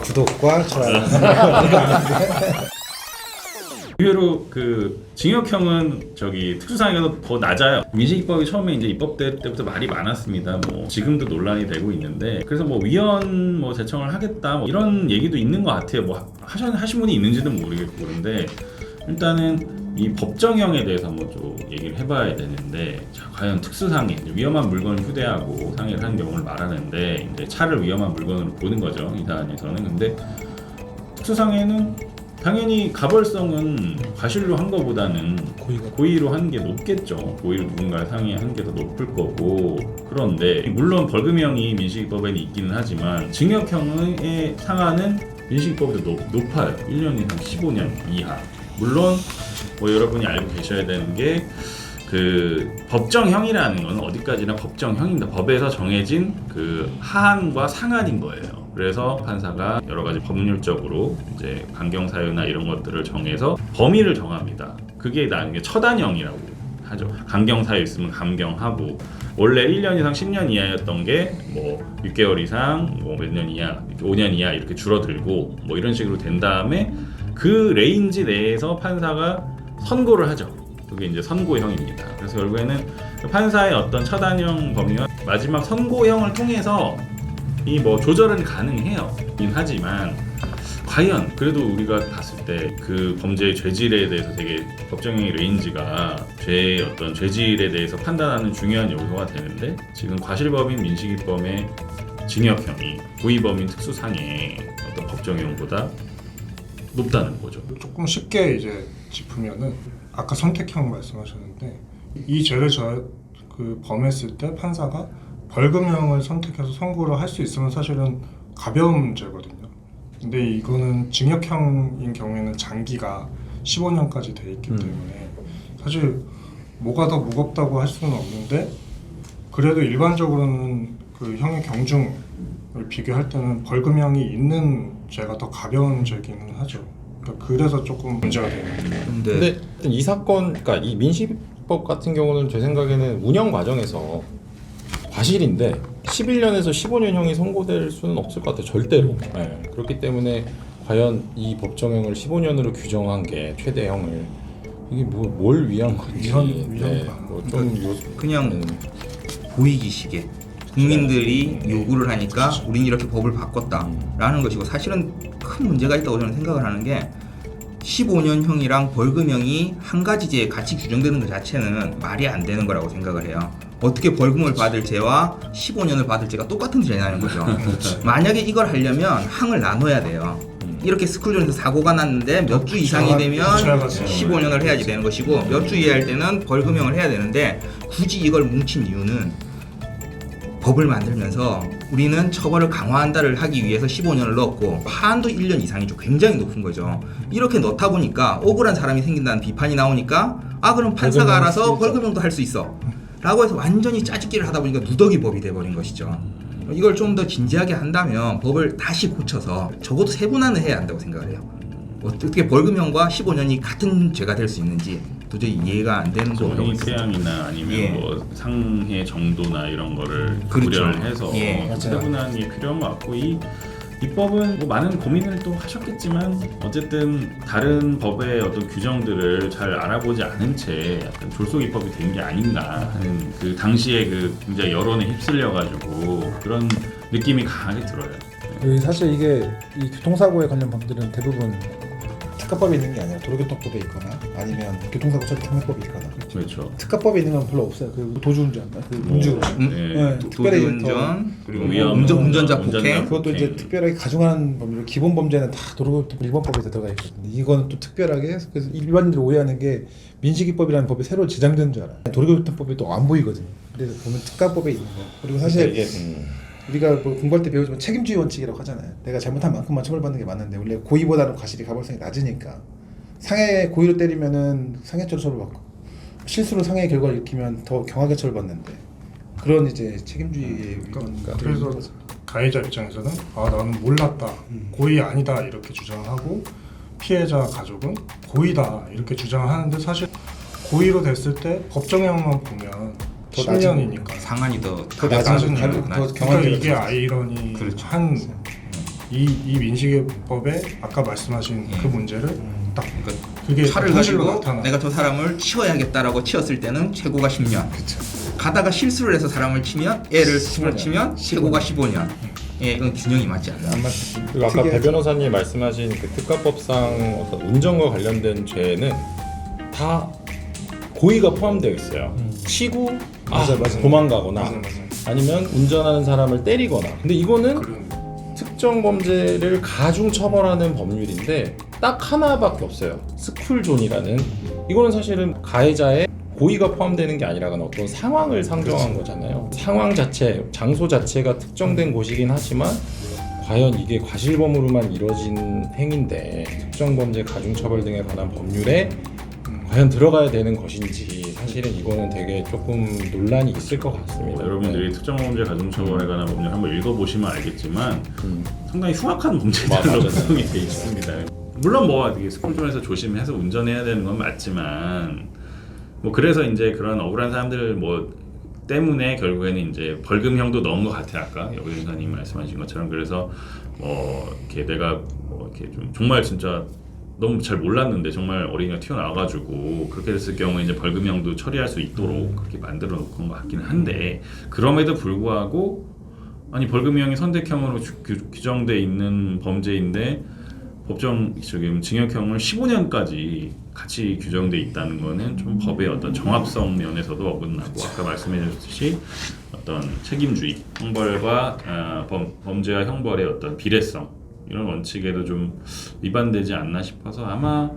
구독과 좋아요. 의외로 그 징역형은 저기 특수상해가 더 낮아요. 민식이법이 처음에 이제 입법될 때부터 말이 많았습니다. 뭐 지금도 논란이 되고 있는데 그래서 뭐 위헌 뭐 제청을 하겠다 뭐 이런 얘기도 있는 것 같아요. 뭐 하신 분이 있는지는 모르겠고 그런데 일단은 이 법정형에 대해서 한번 좀 얘기를 해봐야 되는데 자, 과연 특수상해 위험한 물건을 휴대하고 상해를 한 경우를 말하는데 이제 차를 위험한 물건으로 보는 거죠 이 사안에서는. 근데 특수상해는 당연히 가벌성은 과실로 한 거보다는 고의로 한 게 높겠죠. 고의로 누군가를 상해한 게 더 높을 거고. 그런데 물론 벌금형이 민식이법에는 있기는 하지만 징역형의 상한은 민식이법보다 높아요. 1년 이상 15년 이하. 물론 뭐 여러분이 알고 계셔야 되는 게 그 법정형이라는 건 어디까지나 법정형입니다. 법에서 정해진 그 하한과 상한인 거예요. 그래서 판사가 여러 가지 법률적으로 이제 강경 사유나 이런 것들을 정해서 범위를 정합니다. 그게 나중에 처단형이라고 하죠. 강경 사유 있으면 감경하고 원래 1년 이상 10년 이하였던 게 뭐 6개월 이상 뭐 몇 년 이하, 5년 이하 이렇게 줄어들고 뭐 이런 식으로 된 다음에 그 레인지 내에서 판사가 선고를 하죠. 그게 이제 선고형입니다. 그래서 결국에는 판사의 어떤 처단형 범위와 마지막 선고형을 통해서 이 뭐 조절은 가능해요. 하지만 과연 그래도 우리가 봤을 때 그 범죄의 죄질에 대해서 되게 법정형의 레인지가 죄의 어떤 죄질에 대해서 판단하는 중요한 요소가 되는데 지금 과실범인 민식이법의 징역형이 고의범인 특수상해 어떤 법정형보다 높다는 거죠. 조금 쉽게 이제 짚으면은 아까 선택형 말씀하셨는데 이 죄를 범했을 때 판사가 벌금형을 선택해서 선고를 할 수 있으면 사실은 가벼운 죄거든요. 근데 이거는 징역형인 경우에는 장기가 15년까지 돼 있기 때문에 사실 뭐가 더 무겁다고 할 수는 없는데 그래도 일반적으로는 그 형의 경중을 비교할 때는 벌금형이 있는 죄가 더 가벼운 죄기는 하죠. 그러니까 그래서 조금 문제가 되는 거예요. 근데 이 사건, 그러니까 이 민식이법 같은 경우는 제 생각에는 운영 과정에서 과실인데 11년에서 15년형이 선고될 수는 없을 것 같아요. 절대로. 네. 그렇기 때문에 과연 이 법정형을 15년으로 규정한 게 최대형을 이게 뭘 위한 건지 그냥 보이기식에 국민들이 요구를 하니까 우린 이렇게 법을 바꿨다라는 것이고 사실은 큰 문제가 있다고 저는 생각을 하는 게 15년형이랑 벌금형이 한 가지 죄에 같이 규정되는 것 자체는 말이 안 되는 거라고 생각을 해요. 어떻게 벌금을 받을 죄와 15년을 받을 죄가 똑같은 죄냐는 거죠. 만약에 이걸 하려면 항을 나눠야 돼요. 이렇게 스쿨존에서 사고가 났는데 몇 주 이상이 되면 15년을 해야지 되는 것이고 몇 주 이하일 때는 벌금형을 해야 되는데 굳이 이걸 뭉친 이유는 법을 만들면서 우리는 처벌을 강화한다를 하기 위해서 15년을 넣었고 한도 1년 이상이죠. 굉장히 높은 거죠. 이렇게 넣다 보니까 억울한 사람이 생긴다는 비판이 나오니까 아 그럼 판사가 알아서 벌금형도 할 수 있어 라고 해서 완전히 짜집기를 하다 보니까 누더기 법이 돼버린 것이죠. 이걸 좀 더 진지하게 한다면 법을 다시 고쳐서 적어도 세분화는 해야 한다고 생각을 해요. 어떻게 벌금형과 15년이 같은 죄가 될 수 있는지 도저히 이해가 안 되는 거라고 성희폐양이나 아니면 뭐 상해 정도나 이런 거를 그렇죠. 구별을 해서 세분화한 게 필요한 것 같고 이 입법은 뭐 많은 고민을 또 하셨겠지만 어쨌든 다른 법의 어떤 규정들을 잘 알아보지 않은 채 약간 졸속 입법이 된 게 아닌가 하는 그 당시에 그 굉장히 여론에 휩쓸려 가지고 그런 느낌이 강하게 들어요. 사실 이게 이 교통사고에 관련 법들은 대부분 특가법에 있는 게 아니라 도로교통법에 있거나 아니면 교통사고 처리 특례법이 있거나. 그렇죠. 특가법에 있는 건 별로 없어요. 그 도주운전, 그 음주, 특별히 도주운전 그리고 위험, 운전자 폭행 그것도 이제 특별하게 가중한 법률, 기본 범죄는 다 도로교통법 일반법에 들어가 있거든요. 이거는 또 특별하게 그래서 일반인들이 오해하는 게 민식이법이라는 법이 새로 제정된 줄 알아요. 도로교통법이 또 안 보이거든요. 근데 보면 특가법에 있는 거. 그리고 사실 우리가 뭐 공부할 때 배우지만 책임주의 원칙이라고 하잖아요. 내가 잘못한 만큼만 처벌받는 게 맞는데 원래 고의보다는 과실이 가벌성이 낮으니까 상해 고의로 때리면은 상해죄로 처벌받고 실수로 상해 결과를 일으키면 더 경하게 처벌받는데 그런 이제 책임주의의 위반과 그래서 가해자 입장에서는 아 나는 몰랐다 고의 아니다 이렇게 주장하고 피해자 가족은 고의다 이렇게 주장하는데 사실 고의로 됐을 때 법정형만 보면 10년이니까 상한이 더 낮은 더 그러니까 경하게 이게 아이러니한 그렇죠. 이 민식이법에 아까 말씀하신 그 문제를 딱 그게 칼을 현실로 가지고 나타나. 내가 저 사람을 치워야겠다라고 치었을 때는 최고가 10년. 가다가 실수를 해서 사람을 치면 애를 치면 최고가 15년. 예, 이건 균형이 맞지 않나. 안 맞지. 그리고 아까 배 특이하지. 변호사님 말씀하신 그 특가법상 어떤 운전과 관련된 죄는 다 고의가 포함되어 있어요. 치고 맞아. 도망가거나 맞아. 아니면 운전하는 사람을 때리거나. 근데 이거는 그런 특정 범죄를 가중 처벌하는 법률인데 딱 하나밖에 없어요. 스쿨존이라는. 이거는 사실은 가해자의 고의가 포함되는 게 아니라 어떤 상황을 상정한 거잖아요. 상황 자체, 장소 자체가 특정된 곳이긴 하지만 과연 이게 과실범으로만 이뤄진 행위인데 특정 범죄 가중처벌 등에 관한 법률에 과연 들어가야 되는 것인지 사실은 이거는 되게 조금 논란이 있을 것 같습니다. 여러분들이 특정 범죄 가중처벌에 관한 법률 한번 읽어보시면 알겠지만 음. 상당히 흉악한 범죄들로 맞아요. 구성이 되어 있습니다. 물론 뭐 이게 스쿨존에서 조심해서 운전해야 되는 건 맞지만 뭐 그래서 이제 그런 억울한 사람들 뭐 때문에 결국에는 이제 벌금형도 넣은 것 같아요. 아까 여기 변호사님 말씀하신 것처럼. 그래서 뭐 이렇게 내가 뭐 이렇게 좀 정말 진짜 너무 잘 몰랐는데 정말 어린이가 튀어나와가지고 그렇게 됐을 경우에 이제 벌금형도 처리할 수 있도록 그렇게 만들어 놓은 것 같기는 한데 그럼에도 불구하고 아니 벌금형이 선택형으로 규정돼 있는 범죄인데 법정 지금 징역형을 15년까지 같이 규정돼 있다는 거는 좀 법의 어떤 정합성 면에서도 어긋나고 아까 말씀해 주셨듯이 어떤 책임주의, 형벌과 범죄와 형벌의 어떤 비례성 이런 원칙에도 좀 위반되지 않나 싶어서 아마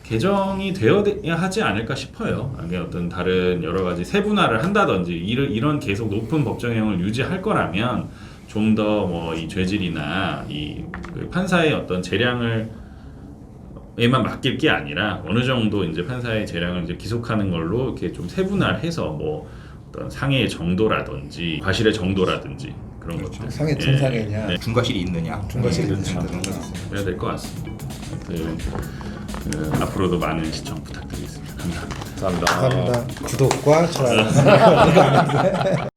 개정이 되어야 하지 않을까 싶어요. 이게 어떤 다른 여러 가지 세분화를 한다든지 이런 계속 높은 법정형을 유지할 거라면 좀 더 뭐 이 죄질이나 그 판사의 어떤 재량을 에만 맡길 게 아니라 어느 정도 이제 판사의 재량을 이제 기속하는 걸로 이렇게 좀 세분화를 해서 뭐 어떤 상해의 정도라든지 과실의 정도라든지 그런 것들 상해 정상이냐. 네. 중과실이 있느냐. 중과실이 그렇죠. 그런 거. 그래야 될 것 같습니다. 하여튼 앞으로도 많은 시청 부탁드리겠습니다. 감사합니다. 감사합니다. 감사합니다. 구독과 좋아요.